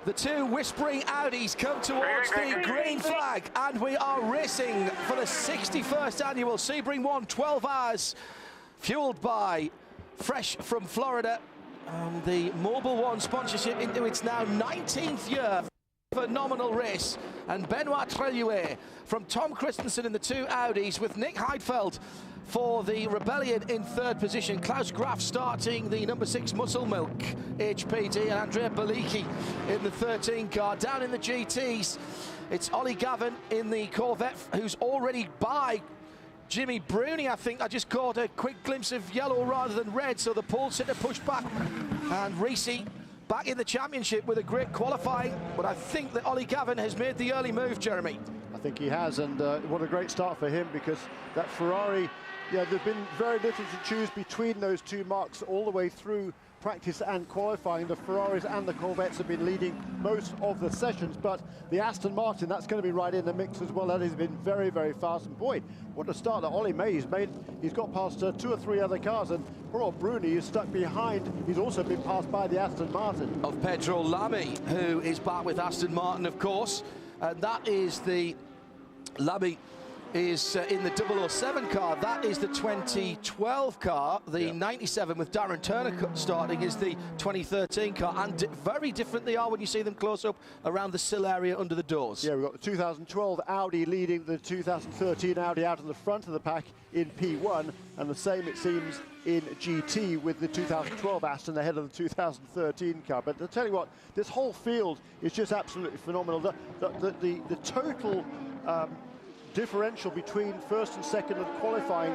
The two whispering Audis come towards the green flag, and we are racing for the 61st annual Sebring 1 12 hours, fueled by Fresh from Florida. The Mobil One sponsorship into its now 19th year. Phenomenal race, and Benoit Treluet from Tom Christensen in the two Audis, with Nick Heidfeld for the Rebellion in third position. Klaus Graf starting the number 6 Muscle Milk HPD, and Andrea Beliki in the 13 car. Down in the GTs, it's Ollie Gavin in the Corvette, who's already by Jimmy Bruni. I think I just caught a quick glimpse of yellow rather than red, so the pole sitter pushed back, and Risi back in the championship with a great qualifying, but I think that Ollie Gavin has made the early move, Jeremy. I think he has, and what a great start for him, because that Ferrari, yeah, there's been very little to choose between those two marks all the way through practice and qualifying. The Ferraris and the Corvettes have been leading most of the sessions, but the Aston Martin, that's going to be right in the mix as well. That has been very, very fast, and boy, what a start that Ollie May made. He's got past 2 or 3 other cars, and poor old Bruni is stuck behind. He's also been passed by the Aston Martin. Of Pedro Lamy, who is back with Aston Martin, of course, and that is the Lamy is in the 007 car. That is the 2012 car. The 97 with Darren Turner starting is the 2013 car, and very different they are when you see them close up around the sill area under the doors. Yeah, we've got the 2012 Audi leading the 2013 Audi out in the front of the pack in P1, and the same, it seems, in GT, with the 2012 Aston ahead of the 2013 car. But I'll tell you what, this whole field is just absolutely phenomenal. The total differential between first and second of qualifying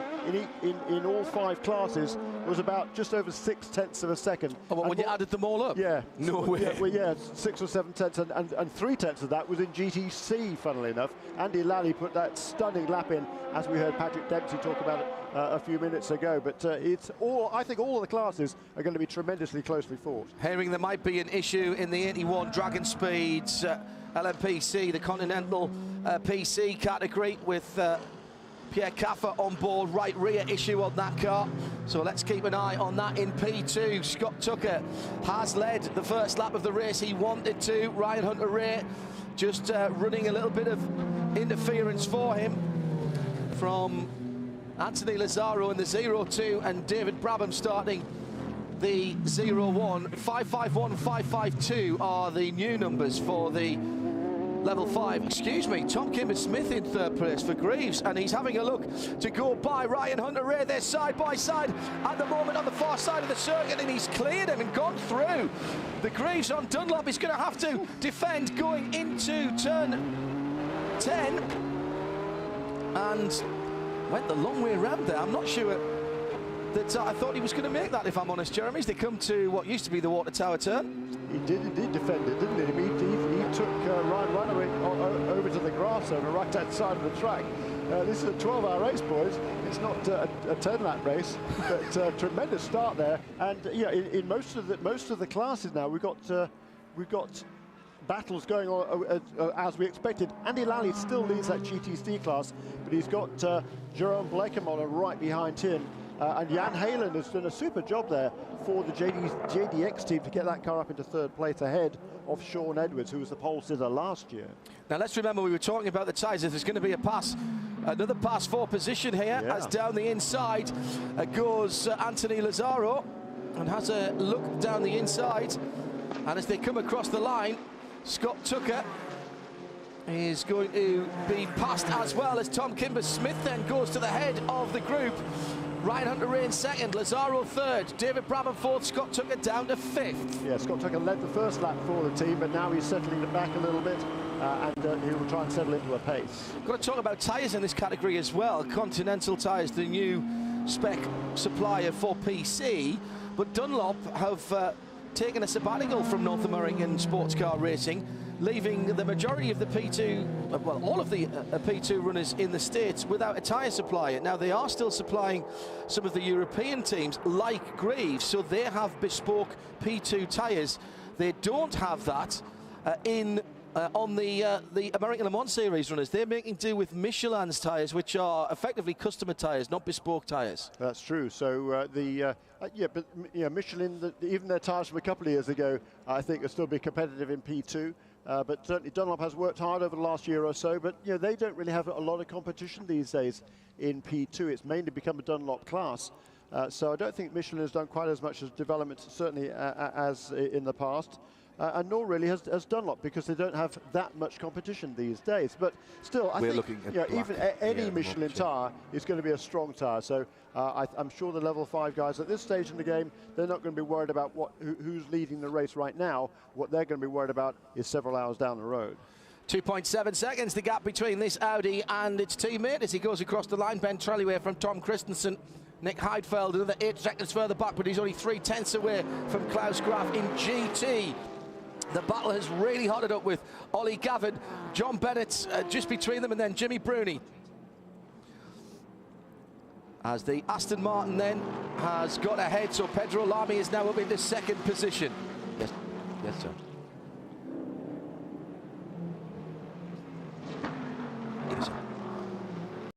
in all 5 classes was about just over 6/10 of a second. Oh, well, when you added them all up? Yeah. No way. Yeah, well, yeah, 6 or 7 tenths, and 3/10 of that was in GTC, funnily enough. Andy Lally put that stunning lap in, as we heard Patrick Dempsey talk about it a few minutes ago. But it's all, I think all of the classes are going to be tremendously closely fought. Hearing there might be an issue in the 81 Dragon Speeds LMPC, the Continental PC category, with Pierre Caffer on board, right rear issue on that car. So let's keep an eye on that in P2. Scott Tucker has led the first lap of the race. He wanted to. Ryan Hunter-Reay just running a little bit of interference for him from Anthony Lazzaro in the 0-2, and David Brabham starting the 0-1. 551, 552 are the new numbers for the level 5. Excuse me, Tom Kimber-Smith in third place for Greaves, and he's having a look to go by Ryan Hunter-Reay. They're side by side at the moment on the far side of the circuit, and he's cleared him and gone through. The Greaves on Dunlop is going to have to defend going into turn 10, and went the long way around there. I'm not sure that I thought he was going to make that, if I'm honest, Jeremy. They come to what used to be the Water Tower turn. He did indeed defend it, didn't he? He took Ryan Runaway over to the grass on the right-hand side of the track. This is a 12-hour race, boys. It's not a 10-lap race, but tremendous start there. And yeah, in most of the classes now, we've got battles going on as we expected. Andy Lally still leads that GTC class, but he's got Jerome Blekemoller right behind him. And Jan Halen has done a super job there for the JDX team to get that car up into third place ahead of Sean Edwards, who was the pole sitter last year. Now let's remember, we were talking about the tyres. There's going to be a pass, another pass for position here, as down the inside goes Anthony Lazzaro, and has a look down the inside. And as they come across the line, Scott Tucker is going to be passed, as well as Tom Kimber-Smith then goes to the head of the group. Ryan Hunter-Reay in second, Lazzaro third, David Brabham fourth, Scott Tucker down to 5th. Yeah, Scott Tucker led the first lap for the team, but now he's settling it back a little bit, and he will try and settle into a pace. Got to talk about tyres in this category as well. Continental Tyres, the new spec supplier for PC, but Dunlop have taken a sabbatical from North American sports car racing, leaving the majority of the P2, well, all of the P2 runners in the States without a tyre supplier. Now, they are still supplying some of the European teams, like Greaves, so they have bespoke P2 tyres. They don't have that in on the American Le Mans Series runners. They're making do with Michelin's tyres, which are effectively customer tyres, not bespoke tyres. That's true. So Michelin, even their tyres from a couple of years ago, I think will still be competitive in P2. But certainly Dunlop has worked hard over the last year or so, but they don't really have a lot of competition these days in P2. It's mainly become a Dunlop class. So I don't think Michelin has done quite as much as development, certainly as in the past. And nor really has Dunlop, because they don't have that much competition these days. But still, I think even any Michelin tyre is going to be a strong tyre. So I'm sure the level 5 guys at this stage in the game, they're not going to be worried about who's leading the race right now. What they're going to be worried about is several hours down the road. 2.7 seconds, the gap between this Audi and its teammate as he goes across the line. Ben Trelliway from Tom Christensen. Nick Heidfeld another 8 seconds further back, but he's only 3/10 away from Klaus Graf in GT. The battle has really hotted up with Ollie Gavin, John Bennett just between them, and then Jimmy Bruni. As the Aston Martin then has got ahead, so Pedro Lamy is now up into second position. Yes, sir.